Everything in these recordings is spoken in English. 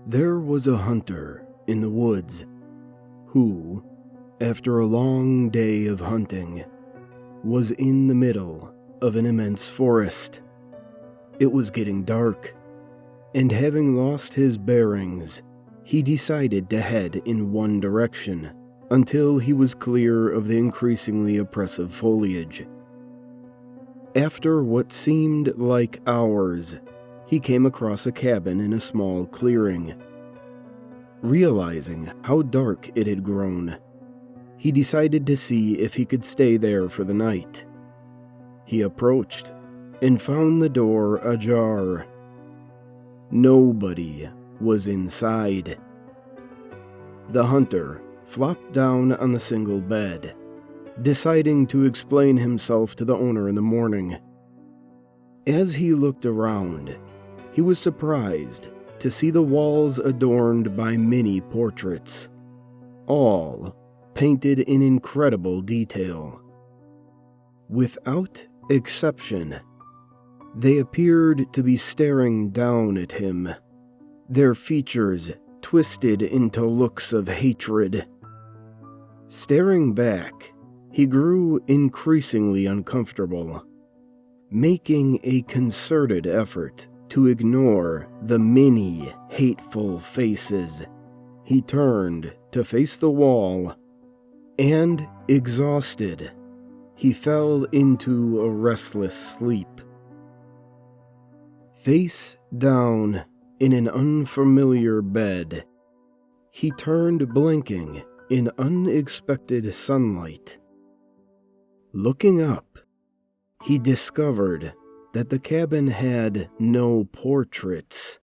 There was a hunter in the woods who, after a long day of hunting, was in the middle of an immense forest. It was getting dark, and having lost his bearings, he decided to head in one direction until he was clear of the increasingly oppressive foliage. After what seemed like hours, he came across a cabin in a small clearing. Realizing how dark it had grown, he decided to see if he could stay there for the night. He approached and found the door ajar. Nobody was inside. The hunter flopped down on the single bed, deciding to explain himself to the owner in the morning. As he looked around, he was surprised to see the walls adorned by many portraits, all painted in incredible detail. Without exception, they appeared to be staring down at him, their features twisted into looks of hatred. Staring back, he grew increasingly uncomfortable. Making a concerted effort to ignore the many hateful faces, he turned to face the wall, and, exhausted, he fell into a restless sleep. Face down in an unfamiliar bed, he turned blinking in unexpected sunlight. Looking up, he discovered that the cabin had no portraits,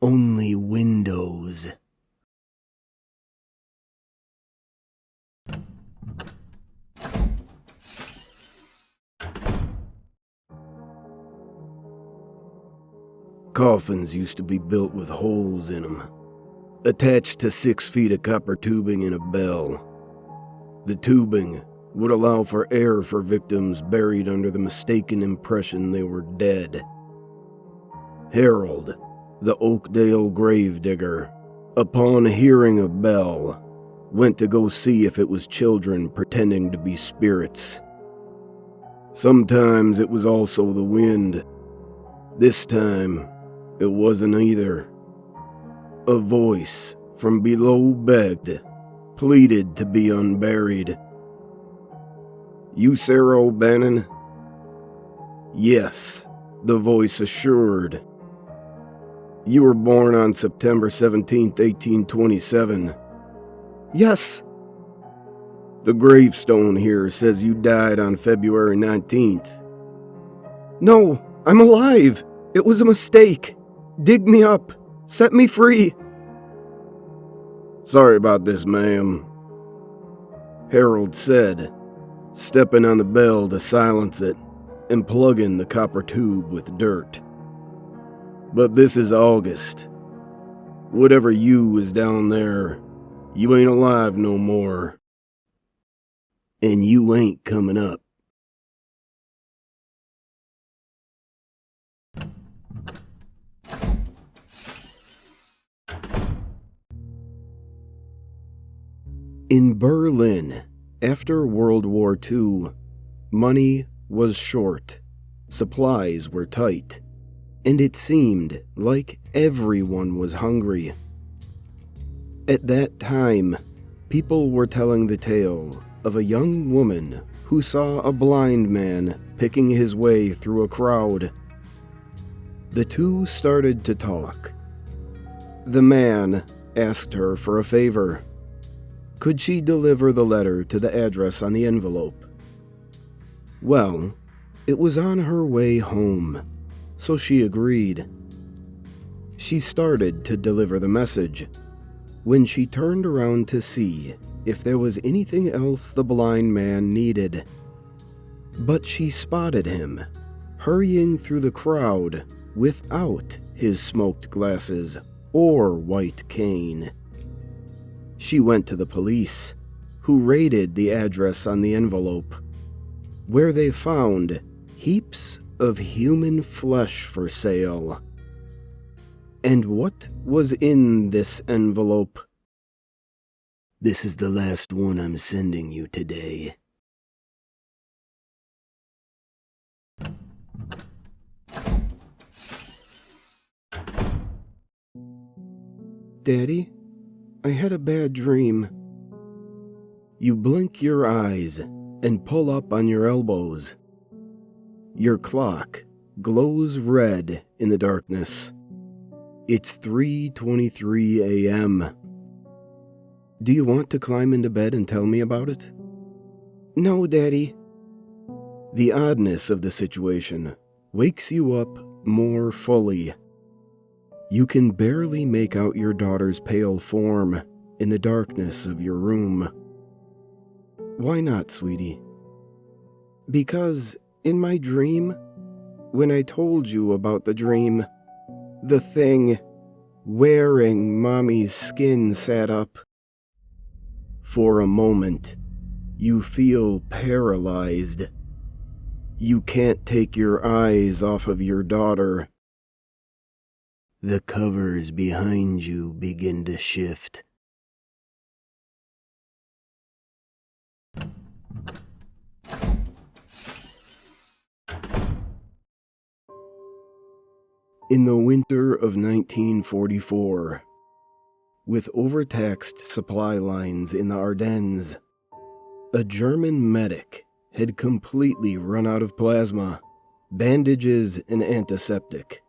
only windows. Coffins used to be built with holes in them, attached to 6 feet of copper tubing and a bell. The tubing would allow for air for victims buried under the mistaken impression they were dead. Harold, the Oakdale gravedigger, upon hearing a bell, went to go see if it was children pretending to be spirits. Sometimes it was also the wind. This time, it wasn't either. A voice from below begged, pleaded to be unburied. "You Sarah O'Bannon?" "Yes," the voice assured. "You were born on September 17th, 1827. "Yes." "The gravestone here says you died on February 19th. "No, I'm alive. It was a mistake. Dig me up. Set me free." "Sorry about this, ma'am," Harold said, stepping on the bell to silence it and plugging the copper tube with dirt. "But this is August. Whatever you is down there, you ain't alive no more. And you ain't coming up." In Berlin, after World War II, money was short, supplies were tight, and it seemed like everyone was hungry. At that time, people were telling the tale of a young woman who saw a blind man picking his way through a crowd. The two started to talk. The man asked her for a favor. Could she deliver the letter to the address on the envelope? Well, it was on her way home, so she agreed. She started to deliver the message when she turned around to see if there was anything else the blind man needed. But she spotted him, hurrying through the crowd without his smoked glasses or white cane. She went to the police, who raided the address on the envelope, where they found heaps of human flesh for sale. And what was in this envelope? This is the last one I'm sending you today. Daddy, I had a bad dream. You blink your eyes and pull up on your elbows. Your clock glows red in the darkness. It's 3:23 a.m. Do you want to climb into bed and tell me about it? No, Daddy. The oddness of the situation wakes you up more fully. You can barely make out your daughter's pale form in the darkness of your room. Why not, sweetie? Because in my dream, when I told you about the dream, the thing wearing Mommy's skin sat up. For a moment, you feel paralyzed. You can't take your eyes off of your daughter. The covers behind you begin to shift. In the winter of 1944, with overtaxed supply lines in the Ardennes, a German medic had completely run out of plasma, bandages, and antiseptic.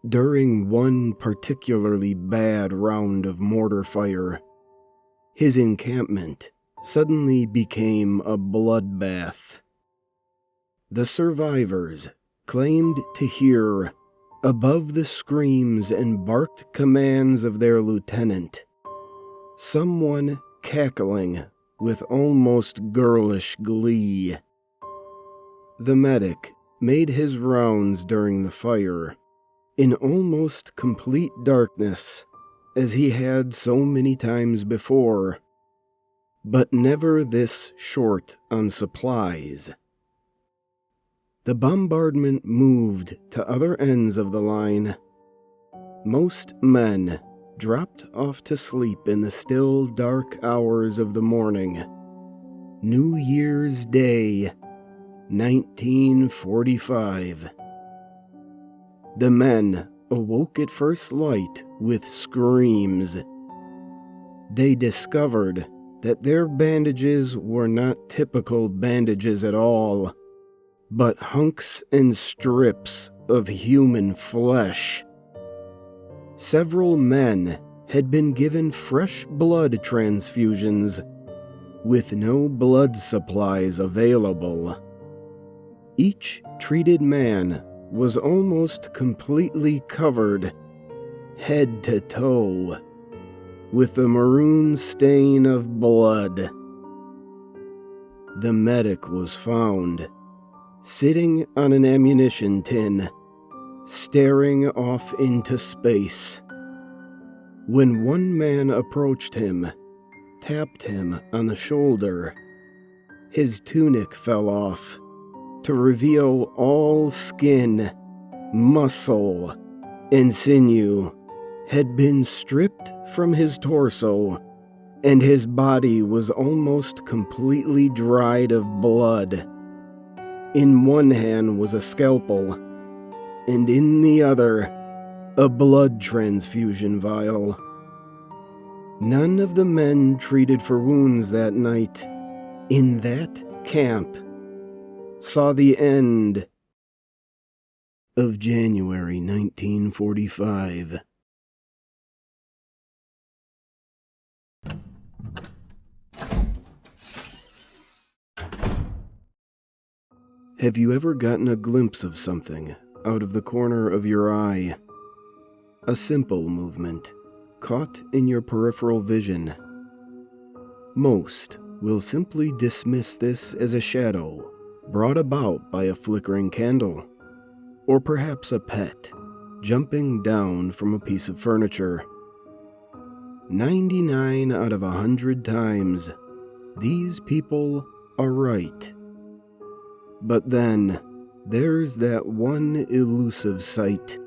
During one particularly bad round of mortar fire, his encampment suddenly became a bloodbath. The survivors claimed to hear, above the screams and barked commands of their lieutenant, someone cackling with almost girlish glee. The medic made his rounds during the fire, in almost complete darkness, as he had so many times before, but never this short on supplies. The bombardment moved to other ends of the line. Most men dropped off to sleep in the still dark hours of the morning. New Year's Day, 1945. The men awoke at first light with screams. They discovered that their bandages were not typical bandages at all, but hunks and strips of human flesh. Several men had been given fresh blood transfusions, with no blood supplies available. Each treated man was almost completely covered, head to toe, with a maroon stain of blood. The medic was found sitting on an ammunition tin, staring off into space. When one man approached him, tapped him on the shoulder, his tunic fell off to reveal all skin, muscle, and sinew had been stripped from his torso, and his body was almost completely dried of blood. In one hand was a scalpel, and in the other, a blood transfusion vial. None of the men treated for wounds that night, in that camp, saw the end of January 1945. Have you ever gotten a glimpse of something out of the corner of your eye? A simple movement, caught in your peripheral vision. Most will simply dismiss this as a shadow brought about by a flickering candle, or perhaps a pet jumping down from a piece of furniture. 99 out of 100 times, these people are right. But then, There's that one elusive sight.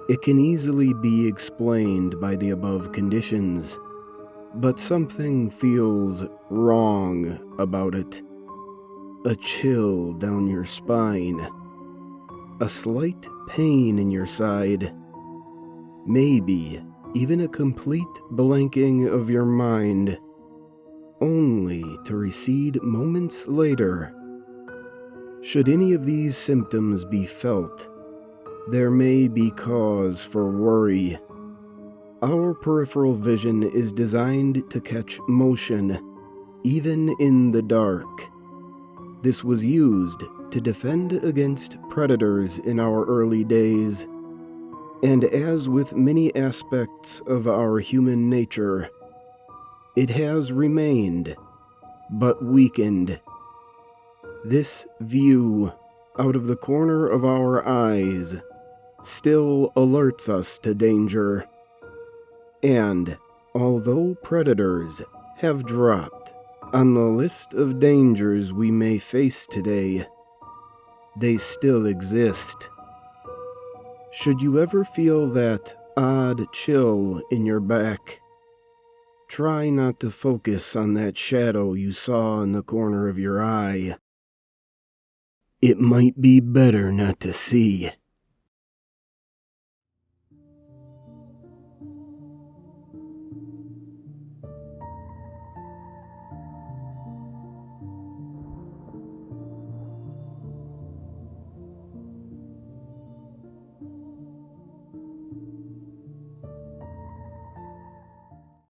It can easily be explained by the above conditions, but something feels wrong about it. A chill down your spine, a slight pain in your side, maybe even a complete blanking of your mind, only to recede moments later. Should any of these symptoms be felt, there may be cause for worry. Our peripheral vision is designed to catch motion, even in the dark. This was used to defend against predators in our early days, and as with many aspects of our human nature, it has remained, but weakened. This view, out of the corner of our eyes, still alerts us to danger. And although predators have dropped on the list of dangers we may face today, they still exist. Should you ever feel that odd chill in your back, try not to focus on that shadow you saw in the corner of your eye. It might be better not to see.